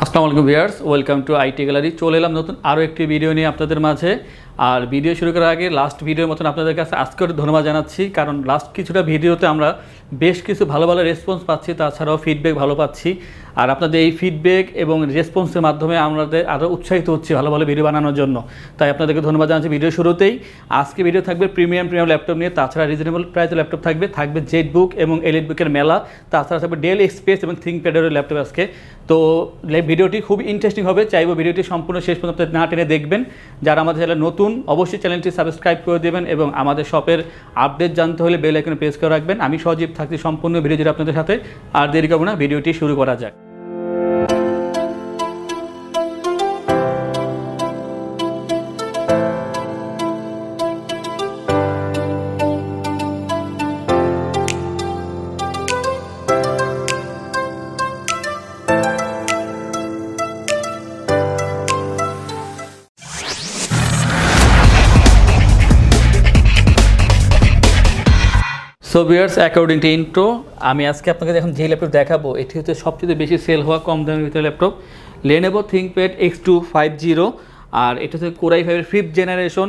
আসসালামু আলাইকুম viewers, welcome to IT gallery. চলে এলাম নতুন আরও একটি ভিডিও নিয়ে আপনাদের মাঝে। আর ভিডিও শুরু করার আগে লাস্ট ভিডিওর মতন আপনাদের কাছে আজকের ধন্যবাদ জানাচ্ছি, কারণ লাস্ট কিছুটা ভিডিওতে আমরা বেশ কিছু ভালো ভালো রেসপন্স পাচ্ছি, তাছাড়াও ফিডব্যাক ভালো পাচ্ছি। আর আপনাদের এই ফিডব্যাক এবং রেসপন্সের মাধ্যমে আমাদের আরও উৎসাহিত হচ্ছে ভালো ভালো ভিডিও বানানোর জন্য। তাই আপনাদেরকে ধন্যবাদ জানাচ্ছি। ভিডিও শুরুতেই আজকে ভিডিও থাকবে প্রিমিয়াম ল্যাপটপ নিয়ে, তাছাড়া রিজনেবল প্রাইসের ল্যাপটপ থাকবে জেড বুক এবং এলিট বুকের মেলা, তাছাড়া থাকবে ডেল এক্সপ্রেস এবং থিঙ্কপ্যাডের ল্যাপটপ আজকে। তো ভিডিওটি খুব ইন্টারেস্টিং হবে, চাইবো ভিডিওটি সম্পূর্ণ শেষ পর্যন্ত না টেনে দেখবেন। যারা আমাদের চ্যানেলে নতুন অবশ্যই চ্যানেলটি সাবস্ক্রাইব করে দেবেন এবং আমাদের শপের আপডেট জানতে হলে বেল আইকনে প্রেস করে রাখবেন। আমি সজীব থাকছি সম্পূর্ণ ভিডিও জুড়ে আপনাদের সাথে। আর দেরি করব না, ভিডিওটি শুরু করা যাক। So viewers, according to intro, আমি আজকে আপনাকে এখন যে ল্যাপটপ দেখাবো এটি হচ্ছে সবচেয়ে বেশি সেল হওয়া কম দামের ভিতরে ল্যাপটপ, লেনোভো থিঙ্কপ্যাড X250। আর এটা হচ্ছে কোর i5 এর 5th generation,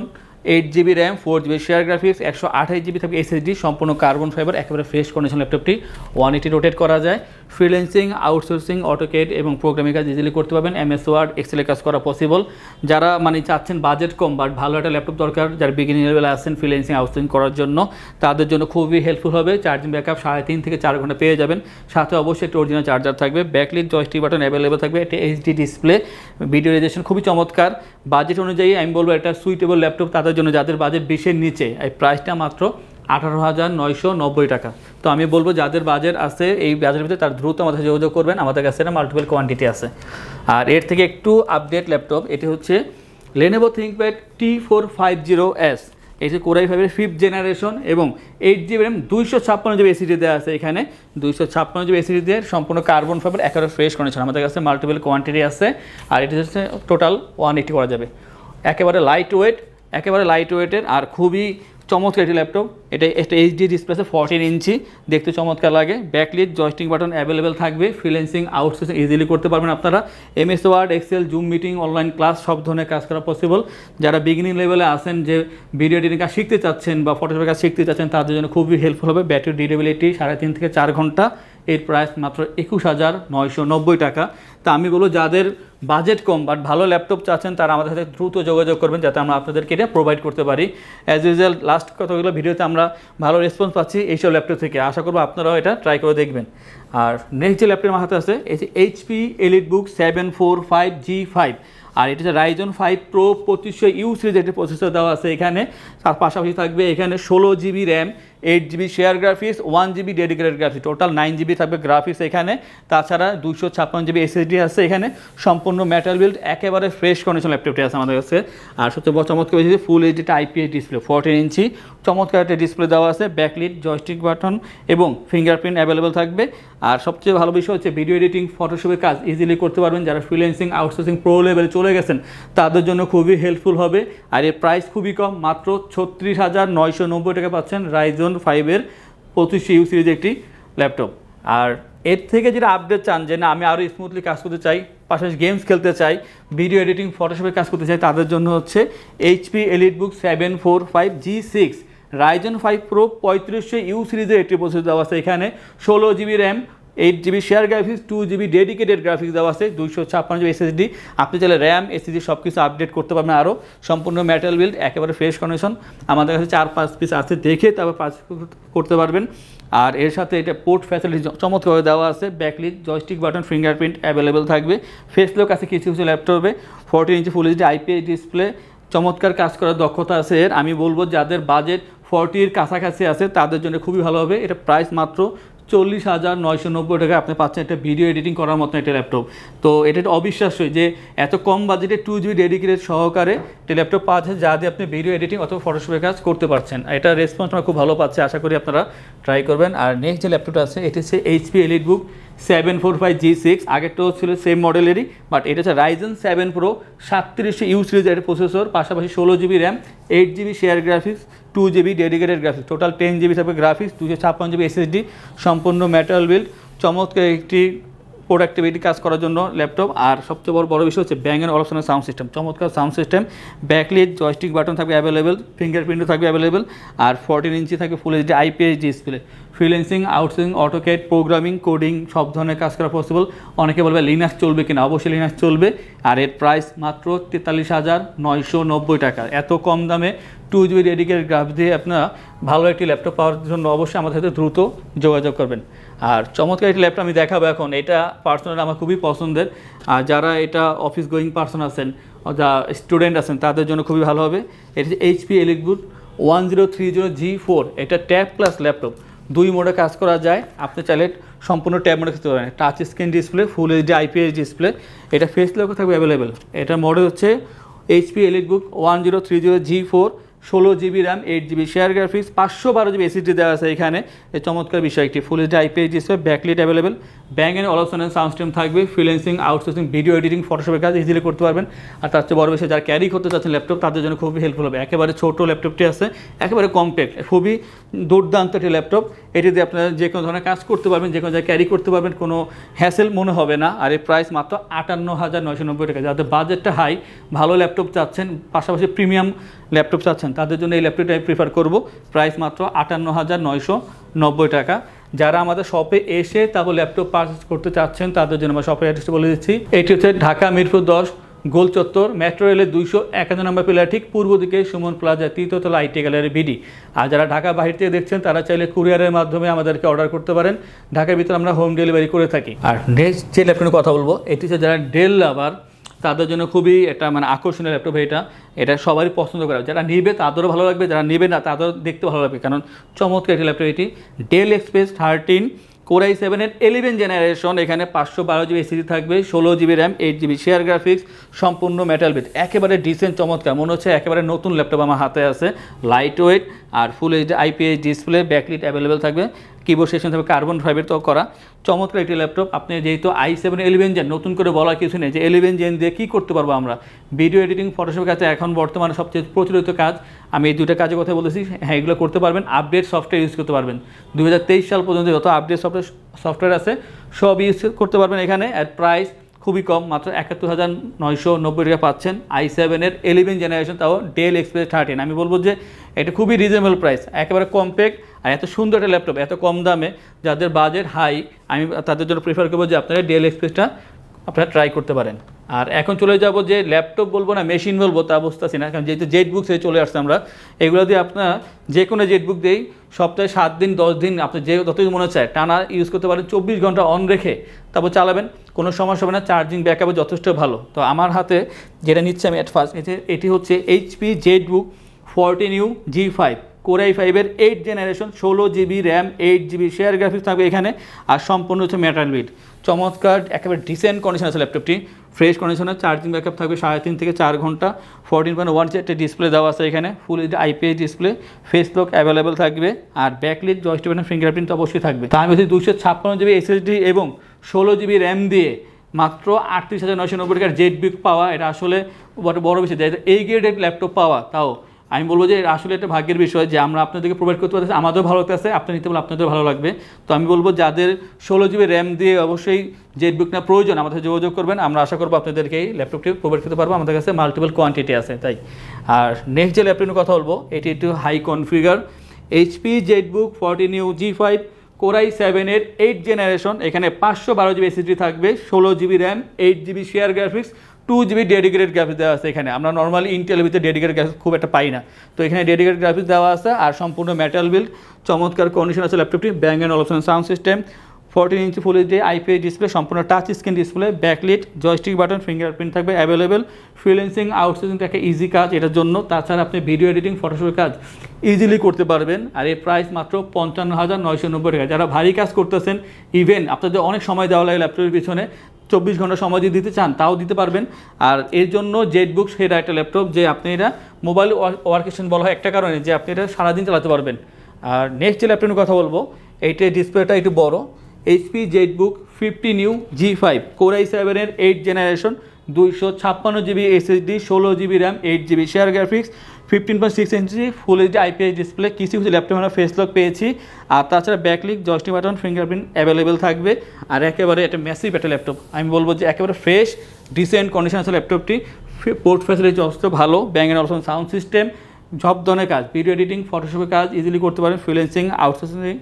8GB RAM, 4GB share graphics, 128GB থাকবে SSD, সম্পূর্ণ কার্বন ফাইবার, একেবারে ফ্রেশ কন্ডিশন ল্যাপটপটি। 180 রোটেট করা যায়। ফ্রিল্যান্সিং, আউটসোর্সিং, অটোকেড এবং প্রোগ্রামিং কাজ ইজিলি করতে পারবেন। MS ওয়ার্ড, এক্সেলের কাজ করা পসিবল। যারা চাচ্ছেন বাজেট কম বাট ভালো একটা ল্যাপটপ দরকার, যারা বিগিনিং লেভেলে আসছেন ফ্রিল্যান্সিং আউটসোর্সিং করার জন্য, তাদের জন্য খুবই হেল্পফুল হবে। চার্জিং ব্যাকআপ 3.5 থেকে 4 ঘন্টা পেয়ে যাবেন। সাথে অবশ্যই একটা অরিজিনাল চার্জার থাকবে। ব্যাকলিট জয়স্টিক বাটন অ্যাভেলেবেল থাকবে। একটা HD ডিসপ্লে, ভিডিও রেজুলেশন খুবই চমৎকার। বাজেট অনুযায়ী আমি বলবো এটা সুইটেবল ল্যাপটপ তাদের জন্য যাদের বাজেট 20-এর নিচে। এই প্রাইসটা মাত্র 18,990 টাকা। তো আমি বলবো যাদের বাজেট আছে এই বাজেটের ভিতরে তার দ্রুত আমাদের যোগাযোগ করবেন, আমাদের কাছে এটা মাল্টিপল কোয়ান্টিটি আছে। আর এর থেকে একটু আপডেট ল্যাপটপ, এটি হচ্ছে লেনোভো থিঙ্কপ্যাড T450S। এটি কোর i5 এর 5th জেনারেশন এবং 8GB র্যাম, 256GB SSD দেওয়া আছে এখানে। 256GB SSD দিয়ে সম্পূর্ণ কার্বন ফাইবার, একেবারে ফ্রেশ কন্ডিশন। আমাদের কাছে মাল্টিপল কোয়ান্টিটি আছে। আর এটি হচ্ছে টোটাল 180 করা যাবে। একেবারে লাইট ওয়েটের আর খুবই চমৎকার একটি ল্যাপটপ। এটা একটা HD ডিসপ্লে আছে, 14 ইঞ্চি, দেখতে চমৎকার লাগে। ব্যাকলিট জয়স্টিক বাটন অ্যাভেলেবেল থাকবে। ফ্রিল্যান্সিং আউটসোর্সিং ইজিলি করতে পারবেন আপনারা। MS word, excel, zoom meeting, online class সব ধরনের কাজ করা পসিবল। যারা বিগিনিং লেভেলে আসেন, যে ভিডিও এডিটিং কাজ শিখতে চাচ্ছেন বা ফটোশপের কাজ শিখতে চাচ্ছেন, তাদের জন্য খুবই হেল্পফুল হবে। ব্যাটারি ডিউরেবিলিটি 3.5 থেকে 4 ঘন্টা। এর প্রাইস মাত্র 21,990 টাকা। তা আমি বলবো যাদের বাজেট কম বাট ভালো ল্যাপটপ চাচ্ছেন তারা আমাদের সাথে দ্রুত যোগাযোগ করবেন, যাতে আমরা আপনাদেরকে এটা প্রোভাইড করতে পারি। অ্যাজ ইউজুয়াল লাস্ট কতগুলো ভিডিওতে আমরা ভালো রেসপন্স পাচ্ছি এইসব ল্যাপটপ থেকে। আশা করবো আপনারাও এটা ট্রাই করে দেখবেন। আর নেক্সট যে ল্যাপটপ আমার হাতে আছে এই যে HP EliteBook 745G5। আর এটা হচ্ছে Ryzen 5 Pro 2500U সিরিজ একটি প্রসেসর দেওয়া আছে এখানে। তার পাশাপাশি থাকবে এখানে 16GB RAM, 8GB share graphics, 1GB dedicated graphics, total 9GB থাকবে গ্রাফিক্স এখানে। তাছাড়া 256GB SSD আছে এখানে। সম্পূর্ণ মেটাল বিল্ড, একেবারে ফ্রেশ কন্ডিশন ল্যাপটপটি আছে আমাদের কাছে। আর সবচেয়ে বড় চমৎকার হচ্ছে ফুল HD IPS ডিসপ্লে, 14 ইঞ্চি, চমৎকার একটা ডিসপ্লে দেওয়া আছে। ব্যাকলিট জয়স্টিক বাটন এবং ফিঙ্গারপ্রিন্ট অ্যাভেলেবেল থাকবে। আর সবচেয়ে ভালো বিষয় হচ্ছে ভিডিও এডিটিং, ফটোশপের কাজ ইজিলি করতে পারবেন। যারা ফ্রিল্যান্সিং আউটসোর্সিং প্রো লেভেলে চলে গেছেন তাদের জন্য খুবই হেল্পফুল হবে। আর এর প্রাইস খুবই কম, মাত্র 36,990 টাকা পাচ্ছেন Ryzen 5 এর 2500U সিরিজ একটি ল্যাপটপ। আর এর থেকে যেটা আপডেট চান যে না আমি আরও স্মুথলি কাজ করতে চাই, পাশাপাশি গেমস খেলতে চাই, ভিডিও এডিটিং ফটোশপের কাজ করতে চাই, তাদের জন্য হচ্ছে HP EliteBook 745G6 Ryzen 5 Pro 3500U সিরিজের একটি প্রসেসর দেওয়া আছে এখানে। 16GB RAM, 8GB share graphics, 2GB dedicated graphics দেওয়া আছে, 256GB SSD। আপনি চাইলে র্যাম, SSD সব কিছু আপডেট করতে পারবেন আরও। সম্পূর্ণ মেটাল বিল্ড, একেবারে ফ্রেশ কন্ডিশন। আমাদের কাছে 4-5 পিস আছে, দেখে তারপর পাস করতে পারবেন। আর এর সাথে এটা পোর্ট ফ্যাসিলিটি চমৎকারভাবে দেওয়া আছে। Backlit joystick button fingerprint available থাকবে। ফেস লক আছে কিছু কিছু ল্যাপটপে। 14 ইঞ্চি ফুল HD IPS ডিসপ্লে, চমৎকার কাজ করার দক্ষতা আছে এর। আমি বলবো যাদের বাজেট 40-এর কাছাকাছি আছে তাদের জন্য খুবই ভালো হবে। এটা প্রাইস মাত্র 40,990 টাকা আপনি পাচ্ছেন একটা ভিডিও এডিটিং করার মতো একটা ল্যাপটপ। তো এটা অবিশ্বাস্য যে এত কম বাজেটে 2GB ডেডিকেটেড সহকারে একটা ল্যাপটপ পাওয়া যায় যা দিয়ে আপনি ভিডিও এডিটিং অথবা ফটোশপের কাজ করতে পারছেন। এটা রেসপন্স আমরা খুব ভালো পাচ্ছি, আশা করি আপনারা ট্রাই করবেন। আর নেক্সট যে ল্যাপটপটা আছে এটি হচ্ছে HP EliteBook 745G6, আগেরটাও ছিল সেম মডেলেরই, বাট এটা হচ্ছে Ryzen 7 Pro 3700U সিরিজের প্রসেসর, পাশাপাশি 16GB RAM, 8GB share graphics, 2GB dedicated graphics, total 10GB থাকবে গ্রাফিক্স, 256GB SSD, সম্পূর্ণ মেটাল বিল্ড, চমৎকার একটি প্রোডাক্টিভিটি কাজ করার জন্য ল্যাপটপ। আর সবচেয়ে বড় বিষয় হচ্ছে ব্যাং অ্যান্ড অলপশনের সাউন্ড সিস্টেম, চমৎকার sound system, backlit joystick button থাকবে অ্যাভেলেবেল, ফিঙ্গারপ্রিন্টও থাকবে অ্যাভেলেবেল, আর 14 ইঞ্চি থাকবে ফুল HD IPS display. Freelancing, outsourcing, AutoCAD, programming, coding সব ধরনের কাজ করা পসিবল। অনেকে বলবে লিনাক্স চলবে কিনা, অবশ্যই লিনাক্স চলবে। আর এর প্রাইস মাত্র 43,990 টাকা। এত কম দামে 2GB ডেডিকেটেড গ্রাফ দিয়ে আপনারা ভালো একটি ল্যাপটপ পাওয়ার জন্য অবশ্যই আমাদের সাথে দ্রুত যোগাযোগ করবেন। আর চমৎকার একটি ল্যাপটপ আমি দেখাবো এখন, এটা পার্সোনালি আমার খুবই পছন্দের। আর যারা এটা অফিস গোয়িং পার্সন আছেন, যা স্টুডেন্ট আছেন, তাদের জন্য খুবই ভালো হবে। এটা হচ্ছে HP EliteBook 1030G4। এটা ট্যাব ক্লাস ল্যাপটপ, 2 মোডে কাজ করা যায়। আপনি চাইলে সম্পূর্ণ ট্যাব মোডে খেতে পারেন। Touch screen display, full HD IPS display, এটা ফেস লকও থাকবে অ্যাভেলেবেল। এটার মডেল হচ্ছে HP EliteBook 1030G4, 16GB RAM, 8GB share graphics, 512GB SSD দেওয়া আছে এখানে। এই চমৎকার বিষয় একটি full HD IPS display, backlit available, Bang and অলপশনের সাউন্ড সিস্টেম থাকবে। ফ্রিল্যান্সিং, আউটসোর্সিং, ভিডিও এডিটিং, ফটোশপের কাজ ইজিলি করতে পারবেন। আর তার চেয়ে বড় বিষয়, যারা ক্যারি করতে চাচ্ছেন ল্যাপটপ, তাদের জন্য খুবই হেল্পফুল হবে। একেবারে ছোটো ল্যাপটপটি আছে, একেবারে কম্প্যাক্ট, খুবই দুর্দান্ত একটি ল্যাপটপ। এটি দিয়ে আপনারা যে কোনো ধরনের কাজ করতে পারবেন, যে কোনো জায়গায় ক্যারি করতে পারবেন, কোনো হ্যাসেল মনে হবে না। আর এই প্রাইস মাত্র 58,990 টাকা। যাদের বাজেটটা হাই, ভালো ল্যাপটপ চাচ্ছেন, পাশাপাশি প্রিমিয়াম ল্যাপটপ চাচ্ছেন, তাদের জন্য এই ল্যাপটপটা আমি প্রিফার করব। প্রাইস মাত্র 58,990 টাকা। যারা আমাদের শপে এসে তারপর ল্যাপটপ পারচেস করতে চাচ্ছেন, তাদের জন্য আমরা শপের অ্যাড্রেসটা বলে দিচ্ছি। এটি হচ্ছে ঢাকা মিরপুর 10 গোল চত্বর, মেট্রো রেলের 251 নম্বর পিলার ঠিক পূর্ব দিকে সুমন প্লাজা, 3য় তলা আইটি গ্যালারি বিডি। আর যারা ঢাকা বাহির থেকে দেখছেন, তারা চাইলে কুরিয়ারের মাধ্যমে আমাদেরকে অর্ডার করতে পারেন। ঢাকার ভিতরে আমরা হোম ডেলিভারি করে থাকি। আর নেক্সট যে ল্যাপটপের কথা বলবো, এটি হচ্ছে যারা ডেল লাভার, তাদের জন্য খুবই একটা আকর্ষণীয় ল্যাপটপ। এটা সবারই পছন্দ করে, যারা নিবে তাদেরও ভালো লাগবে, যারা নেবে না তাদেরও দেখতে ভালো লাগবে, কারণ চমৎকার একটি ল্যাপটপ এটি। ডেল এক্সপ্রেস 13 Core i7-এর 11 জেনারেশন। এখানে 512GB SSD থাকবে, 16GB RAM, 8GB share graphics, সম্পূর্ণ মেটাল বিট, একেবারে ডিসেন্ট চমৎকার, মনে হচ্ছে একেবারে নতুন ল্যাপটপ আমার হাতে আছে। লাইট ওয়েট আর full HD IPS display, backlit available থাকবে, কিবোর্ড সেকশন থাকবে কার্বন ফাইবার তো করা। চমৎকার একটি ল্যাপটপ। আপনি যেহেতু i7 11 জেন, নতুন করে বলার কিছু নেই যে 11 জেন দিয়ে কী করতে পারবো আমরা। ভিডিও এডিটিং, ফটোশপের কাছে এখন বর্তমানে সবচেয়ে প্রচলিত কাজ, আমি এই দুটো কাজের কথা বলেছি। হ্যাঁ, এগুলো করতে পারবেন। আপডেট সফটওয়্যার ইউজ করতে পারবেন। 2023 সাল পর্যন্ত যত আপডেট সফটওয়্যার আছে সব ইউজ করতে পারবেন এখানে। আর প্রাইস খুবই কম, মাত্র 71,990 টাকা পাচ্ছেন। i7-এর 11 জেনারেশন, তাও ডেল এক্সপ্রেস 13। আমি বলবো যে এটা খুবই রিজনেবল প্রাইস, একেবারে কম্প্যাক্ট। আর এত সুন্দর একটা ল্যাপটপ এত কম দামে, যাদের বাজেট হাই, আমি তাদের জন্য প্রিফার করবো যে আপনারা ডেল এক্সপ্রেসটা আপনারা ট্রাই করতে পারেন। আর এখন চলে যাব যে ল্যাপটপ বলবো না মেশিন বলবো, তা বুঝতেছি না, কারণ যেহেতু জেটবুক থেকে চলে আসছে আমরা। এগুলো দিয়ে আপনার যে কোনো জেটবুক দিয়েই সপ্তাহে 7 দিন 10 দিন আপনি যে যতদিন মনে চায় টানা ইউজ করতে পারেন, 24 ঘন্টা অন রেখে তারপর চালাবেন, কোনো সমস্যা হবে না। চার্জিং ব্যাকআপে যথেষ্ট ভালো। তো আমার হাতে যেটা নিচ্ছে আমি অ্যাট ফার্স্ট, এটি হচ্ছে HP ZBook 14U G5, Core i5-এর 8 generation, 16GB RAM, 8GB share graphics থাকবে এখানে। আর সম্পূর্ণ হচ্ছে মেটাল বিট, চমৎকার, একেবারে ডিসেন্ট কন্ডিশন আছে ল্যাপটপটি, ফ্রেশ কন্ডিশনে। চার্জিং ব্যাকআপ থাকবে 3.5 থেকে 4 ঘন্টা। 14.1 একটা ডিসপ্লে দেওয়া আছে এখানে, ফুল HD IPS display, face lock available থাকবে। আর ব্যাকলিট জয়স্টিক বাটন ফিঙ্গারপ্রিন্ট অবশ্যই থাকবে। তার মধ্যে 256GB SSD এবং 16GB র্যাম দিয়ে মাত্র 38,990 টাকার জেটবুক পাওয়া, এটা আসলে বড় বিষয়। এই গ্রেডের ল্যাপটপ পাওয়া, তাও আমি বলবো যে আসলে এটা ভাগ্যের বিষয় যে আমরা আপনাদেরকে প্রোভাইড করতে পারতেছি। আমাদেরও ভালো লাগতেছে, আপনি নিতে বলে আপনাদেরও ভালো লাগবে। তো আমি বলবো যাদের 16GB র্যাম দিয়ে অবশ্যই জেটবুক না প্রয়োজন, আমাদের যোগাযোগ করবেন। আমরা আশা করবো আপনাদেরকে এই ল্যাপটপটি প্রোভাইড করতে পারবো, আমাদের কাছে মাল্টিপল কোয়ান্টিটি আছে তাই। আর নেক্সট যে ল্যাপটপের কথা বলবো, এটি একটু high configure, HP ZBook 14U G5, Core i7-এর 8 জেনারেশন। এখানে 512GB SSD থাকবে, 16GB RAM, 8GB share graphics, 2GB dedicated graphics দেওয়া আছে এখানে। আমরা নর্মালি ইন্টেলের ভিতরে ডেডিকেটেড গ্রাফিক্স খুব একটা পাই না, তো এখানে ডেডিকেটেড গ্রাফিক্স দেওয়া আছে। আর সম্পূর্ণ মেটাল বিল্ড, চমৎকার কন্ডিশন আছে ল্যাপটপটি। Bang and Olufsen sound system, 14 inch full HD IPS display, সম্পূর্ণ touch screen display, backlit joystick button, fingerprint থাকবে অ্যাভেলেবেল। ফ্রিল্যান্সিং, আউটসোর্সিং একটা ইজি কাজ এটার জন্য। তাছাড়া আপনি ভিডিও এডিটিং, ফটোশপের কাজ ইজিলি করতে পারবেন। আর এই প্রাইস মাত্র 55,990 টাকা। যারা ভারী কাজ করতেছেন, ইভেন আপনাদের অনেক সময় দেওয়া লাগে ল্যাপটপের পিছনে, 24 ঘন্টা সময় যদি দিতে চান তাও দিতে পারবেন। আর এর জন্য জেটবুক সেটা একটা ল্যাপটপ যে আপনি এটা মোবাইল ওয়ার্কস্টেশন বলা হয় একটা কারণে, যে আপনি এটা সারাদিন চালাতে পারবেন। আর নেক্সট যে ল্যাপটপের কথা বলবো, এইটার ডিসপ্লেটা একটু বড়, HP Jetbook 50 new G5 core i7 এর 8 generation 256 GB SSD 16 GB RAM 8 GB share graphics 15.6 ইঞ্চি ফুল এইচডি IPS ডিসপ্লে। কিছু ল্যাপটপে আমরা ফেস লক পেয়েছি, আর তাছাড়া ব্যাকলিক জয়স্টিক বাটন ফিঙ্গারপ্রিন্ট অ্যাভেলেবেল থাকবে। আর একেবারে এটা ম্যাসিভ একটা ল্যাপটপ, আমি বলবো যে একেবারে ফ্রেশ ডিসেন্ট কন্ডিশন আছে ল্যাপটপটি। পোর্ট ফ্যাসিলিটি যথেষ্ট ভালো, ব্যাং অ্যান্ড অলসন সাউন্ড সিস্টেম, সব ধরনের কাজ ভিডিও এডিটিং ফটোশপের কাজ ইজিলি করতে পারেন, ফ্রিল্যান্সিং আউটসোর্সিং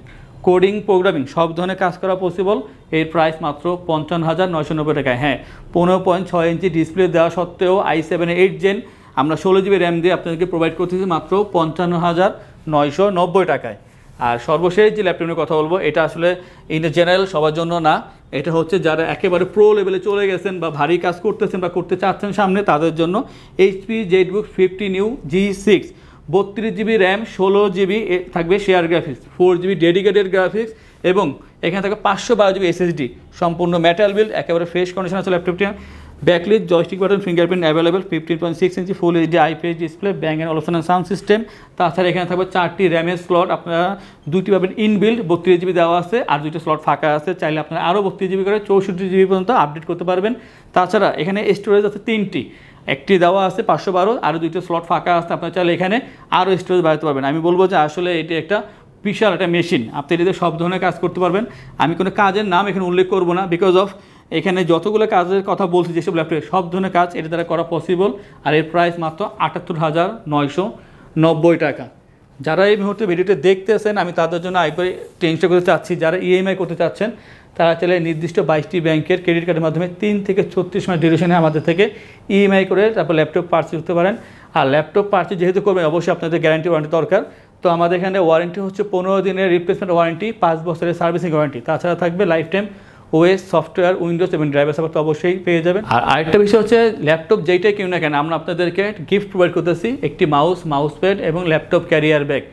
কোডিং প্রোগ্রামিং সব ধরনের কাজ করা পসিবল। এর প্রাইস মাত্র 55,990 টাকায়। হ্যাঁ, 15.6 ইঞ্চি ডিসপ্লে দেওয়া সত্ত্বেও i7 8 জেন আমরা 16 GB র্যাম দিয়ে আপনাদেরকে প্রোভাইড করতেছি মাত্র 55,990 টাকায়। আর সর্বশেষ যে ল্যাপটপের কথা বলবো, এটা আসলে ইন জেনারেল সবার জন্য না, এটা হচ্ছে যারা একেবারে প্রো লেভেলে চলে গেছেন বা ভারী কাজ করতেছেন বা করতে চাচ্ছেন সামনে, তাদের জন্য HP Jetbook 50 new G6 32 GB RAM 16 GB থাকবে share graphics 4 GB dedicated graphics এবং এখানে থাকবে 512 GB SSD সম্পূর্ণ মেটাল বিল্ড, একেবারে ফ্রেশ কন্ডিশন আছে ল্যাপটপটি। Backlit joystick button fingerprint available, 15.6 inch full HD IPS display, bang and অলসন sound system. তাছাড়া এখানে থাকবে 4টি র্যামের স্লট, আপনারা 2টি পাবেন ইনবিল্ড 32 GB দেওয়া আছে, আর 2টি স্লট ফাঁকা আছে, চাইলে আপনারা আরও 32 GB করে 64 GB পর্যন্ত আপডেট করতে পারবেন। তাছাড়া এখানে স্টোরেজ আছে 3টি, একটি দেওয়া আছে 512, আরও 2টি স্লট ফাঁকা আছে, আপনারা চাইলে এখানে আরও স্টোরেজ বাড়াতে পারবেন। আমি বলবো যে আসলে এটি একটা বিশাল একটা মেশিন, আপনি এটিতে সব ধরনের কাজ করতে পারবেন। আমি কোনো কাজের নাম এখানে উল্লেখ করব না, বিকজ অফ এখানে যতগুলো কাজের কথা বলছি যেসব ল্যাপটপে সব ধরনের কাজ এর দ্বারা করা পসিবল। আর এর প্রাইস মাত্র 78,990 টাকা। যারা এই মুহূর্তে ভিডিওটি দেখতেছেন আমি তাদের জন্য আরেকবার টেনশন করতে চাচ্ছি, যারা EMI করতে চাচ্ছেন তারা চাইলে নির্দিষ্ট 22টি ব্যাংকের ক্রেডিট কার্ডের মাধ্যমে 3 থেকে 36 মাস ডিউরেশনে আমাদের থেকে EMI করে তারপর ল্যাপটপ পারচেজ করতে পারেন। আর ল্যাপটপ পারচেজ যেহেতু করবেন অবশ্যই আপনাদের গ্যারান্টি ওয়ারেন্টি দরকার, তো আমাদের এখানে ওয়ারেন্টি হচ্ছে 15 দিনের রিপ্লেসমেন্ট ওয়ারেন্টি, 5 বছরের সার্ভিসিং ওয়ারেন্টি, তাছাড়া থাকবে life time OS software Windows এবং ড্রাইভার সাপোর্ট তো অবশ্যই পেয়ে যাবেন। আর আরেকটা বিষয় হচ্ছে ল্যাপটপ যেইটাই কিনুন না কেন আমরা আপনাদেরকে গিফট প্রোভাইড করতেছি, একটি মাউস প্যাড এবং ল্যাপটপ ক্যারিয়ার ব্যাগ।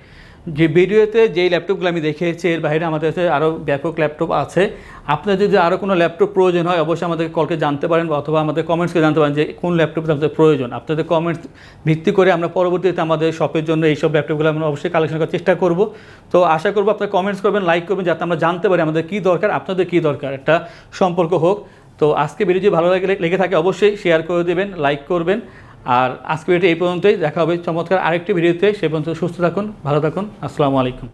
যে ভিডিওতে যেই ল্যাপটপগুলো আমি দেখিয়েছি এর বাইরে আমাদের কাছে আরও ব্যাপক ল্যাপটপ আছে। আপনাদের যদি আরও কোনো ল্যাপটপ প্রয়োজন হয় অবশ্যই আমাদেরকে কলকে জানতে পারেন অথবা আমাদের কমেন্টসকে জানতে পারেন যে কোন ল্যাপটপ আপনাদের প্রয়োজন। আপনাদের কমেন্টস ভিত্তি করে আমরা পরবর্তীতে আমাদের শপের জন্য এইসব ল্যাপটপগুলো আমরা অবশ্যই কালেকশন করার চেষ্টা করব। তো আশা করবো আপনারা কমেন্টস করবেন, লাইক করবেন, যাতে আমরা জানতে পারি আমাদের কী দরকার, আপনাদের কী দরকার, একটা সম্পর্ক হোক। তো আজকে ভিডিও যদি ভালো লেগে থাকে অবশ্যই শেয়ার করে দেবেন, লাইক করবেন। আর আজকে ভিডিওটি এই পর্যন্তই, দেখা হবে চমৎকার আরেকটি ভিডিওতে। সে পর্যন্ত সুস্থ থাকুন, ভালো থাকুন, আসসালামু আলাইকুম।